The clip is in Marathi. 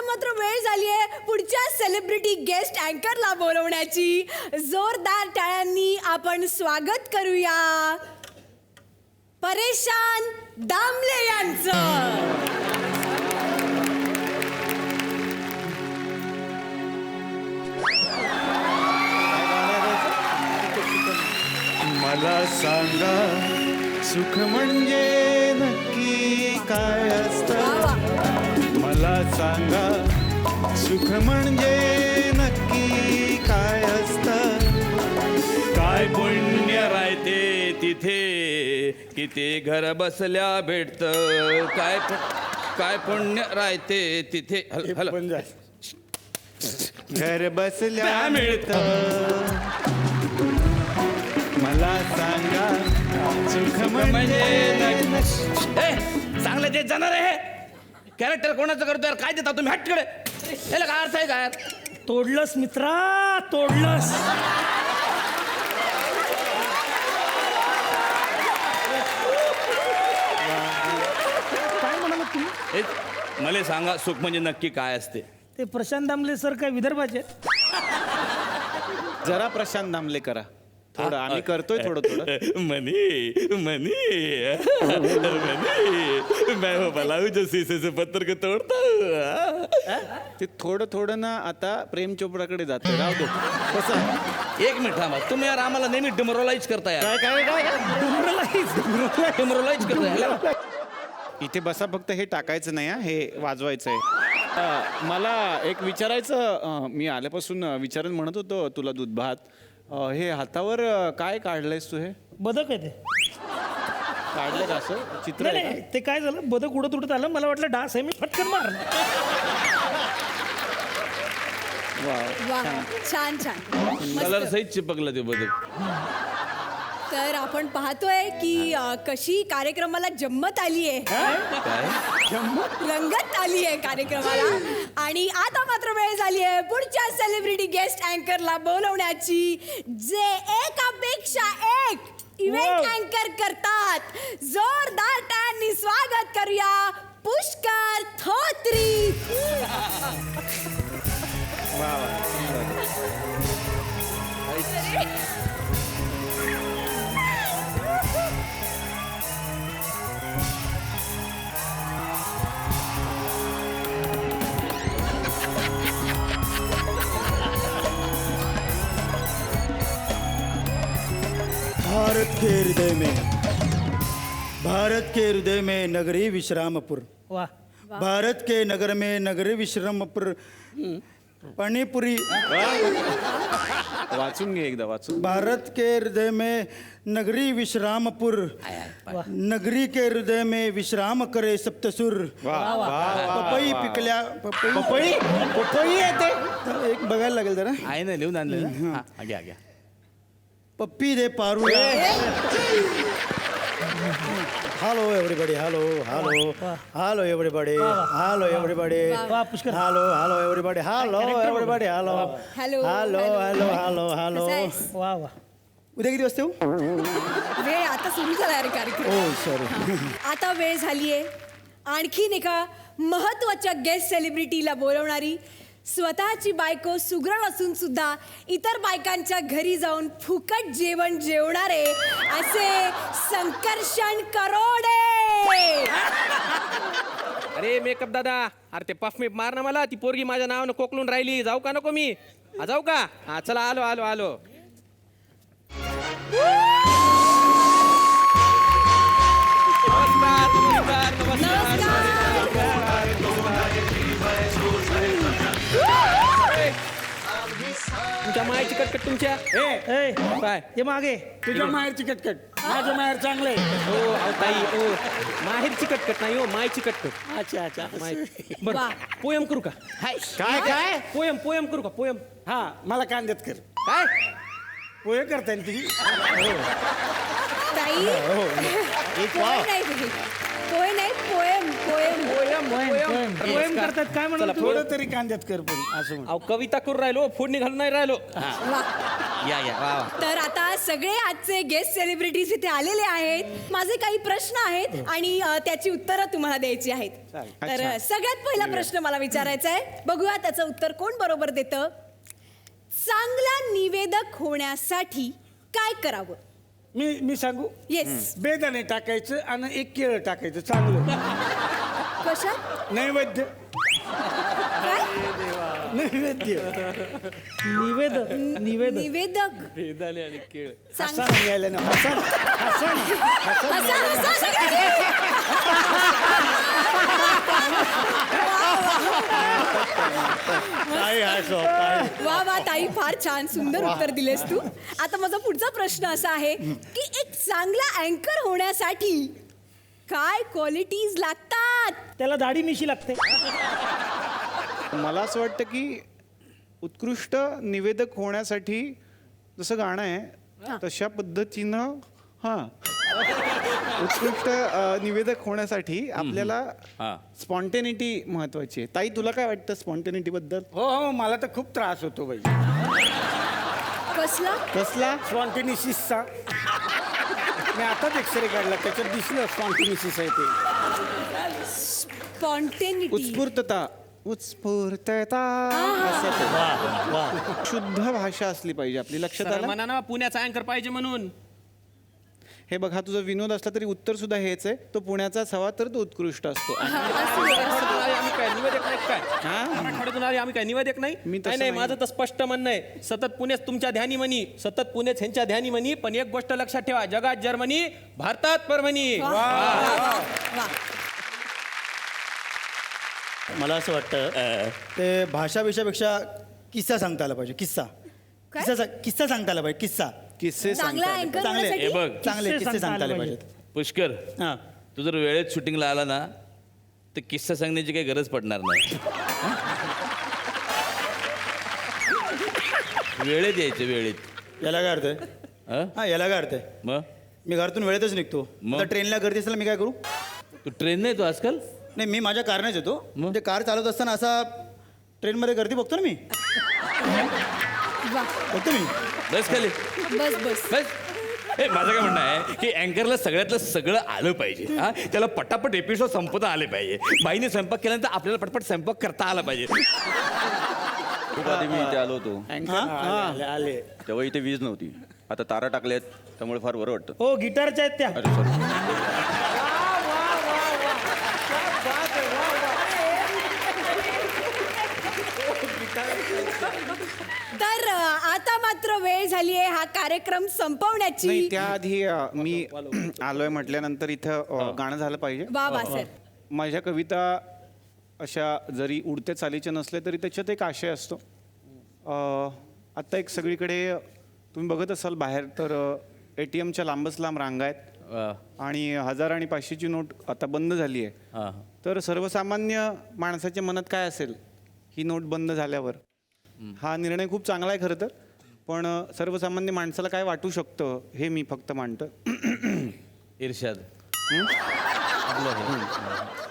मात्र वेळ झालीये पुढच्या सेलिब्रिटी गेस्ट अँकरला बोलवण्याची. जोरदार टाळ्यांनी आपण स्वागत करूया परेशान दामले यांचं. मला सांगा सुख म्हणजे नक्की काय असतं. मला सांगा सुख म्हणजे नक्की काय असतं. काय पुण्य राहते तिथे किती घर बसल्या भेटत. काय पुण्य राहते तिथे. घर बसल्या मिळतं. मला सांगा सुख म्हणजे चांगलं ते जाणार आहे. कॅरेक्टर कोणाचं करतोय काय देता तुम्ही हटकडे. याला काय अर्थ आहे काय. तोडलंस मित्रा तोडलंस. काय म्हणाला तुम्ही. मला सांगा सुख म्हणजे नक्की काय असते. ते प्रशांत दामले सर काय विदर्भाचे. जरा प्रशांत दामले करा थोडं. आम्ही करतोय थोडं थोडं. मनी मैं हो भलाऊ जो शीशे से पत्थर को तोड़ता हूँ. ते थोडं थोडं ना आता प्रेम चोपडाकडे जातं. राव दो कसं. एक मिनिट थांबा. तुम्ही यार आम्हाला नेहमी डिमोरलाइज करताय. काय काय काय डिमोरलाइज करताय. इथे बसा फक्त. हे टाकायचं नाही हा. हे वाजवायचं आहे. मला एक विचारायचं. मी आल्यापासून विचारत म्हणत होतो तुला दूध भात. हे हातावर काय काढलंयस तू. हे बदक आहे ते. काढलं का असं चित्र नाही आहे नाही, ते काय झालं बदक उडत उडत आलं. मला वाटलं डास आहे मी फटकन मारलं. वा छान छान कलर मस्त. सहित चिपकलं ते बदक. तर आपण पाहतोय की कशी कार्यक्रमाला जम्मत आली आहे. रंगत आली आहे कार्यक्रमाला. आणि आता मात्र वेळ झाली आहे पुढच्या सेलिब्रिटी गेस्ट अँकरला बोलवण्याची जे एकापेक्षा एक इव्हेंट अँकर करतात. जोरदार टाळ्यांनी स्वागत करूया पुष्कर थोत्री. भारत के हृदय में नगरी विश्रामपुर. वा भारत के नगर में नगरी विश्रामपुर पानीपुरी. वाचून घे एकदा वाचून. भारत के हृदय में नगरी विश्रामपुर. नगरी के हृदय में विश्राम करे सप्तसुर. पपई पिकल्या पपई पपई आहे ते. एक बघायला लागेल जरा. आहे ना लिहून आणलं. घ्या घ्या. पप्पी दे पारूला. Hello everybody. Hello hello hello everybody. Hello everybody. वा Pushkar. Hello hello everybody. Hello everybody. Hello hello hello hello hello hello. वा वा. उद्या किती वाजता येऊ. वेळ आता सुरू झाला रे कार्यक्रम. ओ सॉरी. आता वेळ झालीये आणखीन एका महत्वाच्या गेस्ट सेलिब्रिटीला बोलवणारी. स्वतःची बायको सुगरण असून सुद्धा इतर बायकांच्या घरी जाऊन फुकट जेवण जेवणारे असे संकर्षण करोडे. अरे मेकअप दादा. अरे ते पफ मी मार ना मला. ती पोरगी माझ्या नावानं कोकलून राहिली. जाऊ का नको मी. जाऊ का. हा चला आलो आलो आलो. नमस्कार नमस्कार नमस्कार. तुमच्या मायची कटकट तुमच्या. ए काय ये मागे. तुझ्या माहेरची कटकट. माझं माहेर चांगलं आहे. हो अहो ताई हो. माहेरची कटकट नाही हो मायची कटकट. अच्छा अच्छा. बरं वा. पोयम करू का. काय काय. पोयम पोयम करू का पोयम. हा मला कांद्यात कर. काय पोहे करताय ना तुझी. ताई पोय नाही तुझी. पोय नाही पोएम पोएम. पोयम पोएम करतात काय म्हणलं तू? थोडं तरी कांद्यात कर पण असं म्हण. अहो कविता करून राहिलो फोडणी घालून नाही राहिलो वा. या या वा वा. तर आता सगळे आजचे गेस्ट सेलिब्रिटीज इथे आलेले आहेत. माझे काही प्रश्न आहेत आणि त्याची उत्तरं तुम्हाला द्यायची आहेत. तर सगळ्यात पहिला प्रश्न मला विचारायचा आहे, बघूया त्याचं उत्तर कोण बरोबर देतं. चांगला निवेदक होण्यासाठी काय करावं? मी सांगू येस. बेदाणे टाकायचं आणि एक केळं टाकायचं चांगलं कशात? नैवेद्य काय? नैवेद्य निवेदक निवेदक निवेदक सांग. हसा नाही यायला ना हसा हसा हसा, हसा सगळे. काय हसो काय वा वा ताई, फार छान सुंदर उत्तर दिलेस तू. आता माझा पुढचा प्रश्न असा आहे की एक चांगला अँकर होण्यासाठी काय क्वालिटीज लागतात? त्याला दाढी मिशी लागते. मला असं वाटतं की उत्कृष्ट निवेदक होण्यासाठी जसं गाणं आहे तशा पद्धतीनं उत्कृष्ट निवेदक होण्यासाठी आपल्याला स्पॉन्टेनिटी महत्वाची आहे. ताई तुला काय वाटतं स्पॉन्टेनिटी बद्दल? हो मला तर खूप त्रास होतो बाई कसला? कसला? स्पॉन्टेनिसिसचा मी आताच एक्सरे काढला त्याच्यात दिसलं स्पॉन्टेनिसिस आहे ते. स्पॉन्टेनिटी. उत्स्फूर्तता उत्स्फूर्तता असं ते. शुद्ध भाषा असली पाहिजे आपली. लक्षात आलं? म्हणा ना पुण्याचा अँकर पाहिजे म्हणून. हे बघ, हा तुझा विनोद असला तरी उत्तर सुद्धा हेच आहे. तो पुण्याचाच हवा तर तो उत्कृष्ट असतो. मराठवाड्यातून आले आम्ही काय निवेदक नाही काय? मराठवाड्यातून आले आम्ही काय निवेदक नाही? मी तसं नाही नाही, नाही. माझं तर स्पष्ट म्हणणं आहे, सतत पुणेच तुमच्या ध्यानी म्हणी, सतत पुणेच ह्यांच्या ध्यानी म्हणी. पण एक गोष्ट लक्षात ठेवा, जगात जर्मनी, भारतात परभणी. वा. मला असं वाटतं ते भाषा विषयापेक्षा किस्सा सांगता आला पाहिजे. किस्सा काय? किस्सा सांगता आला पाहिजे. किस्सा किस्से चांगला सांगता अँकर चांगले. होण्यासाठी हे बघ चांगले किस्से किस्से सांगता सांगता आले आले पाहिजेत. पुष्कर हां तू जर वेळेत शूटिंगला आला ना तर किस्सा सांगण्याची काही गरज पडणार नाही. वेळेत यायचं वेळेत. याला काय अर्थ आहे? हं? हां याला काय अर्थ आहे? मग मी घरातून वेळेतच निघतो. मग? आता ट्रेनला गर्दी असेल मी काय करू? तू ट्रेन नाही तू आजकाल. नाही मी माझ्या कारनेच येतो. मग? म्हणजे कार चालवत असताना असा ट्रेनमध्ये गर्दी बघतो ना मी. बघतो मी. बस खाली बस बस. बस. हे माझं काय म्हणणं आहे की अँकरला सगळ्यातलं सगळं आलं पाहिजे. हा त्याला पटापट एपिसोड संपवता आले पाहिजे. बाईने स्वयंपाक केल्यानंतर आपल्याला पटपट स्वयंपाक करता आला पाहिजे. खूप आधी मी इथे आलो होतो आले, आले. तेव्हा इथे वीज नव्हती. आता तारा टाकल्यात त्यामुळे फार बरं वाटतं. हो गिटारच्या आहेत त्या. अरे सॉरी. तर आता मात्र वेळ झाली आहे हा कार्यक्रम नाही. संपवण्याची. त्याआधी मी आलोय म्हटल्यानंतर इथं गाणं झालं पाहिजे. वा वा सर. माझ्या कविता अशा जरी उडत्या चालीच्या नसल्या तरी त्याच्यात एक आशय असतो. आत्ता एक सगळीकडे तुम्ही बघत असाल बाहेर तर ATMच्या लांबच लांब रांगा आहेत आणि 1000 आणि 500ची नोट आता बंद झाली आहे. हां तर सर्वसामान्य माणसाच्या मनात काय असेल ही नोट बंद झाल्यावर? हा निर्णय खूप चांगला आहे खरं तर, पण सर्वसामान्य माणसाला काय वाटू शकतं हे मी फक्त मांडतो. इर्षाद. हं? आपलं हे.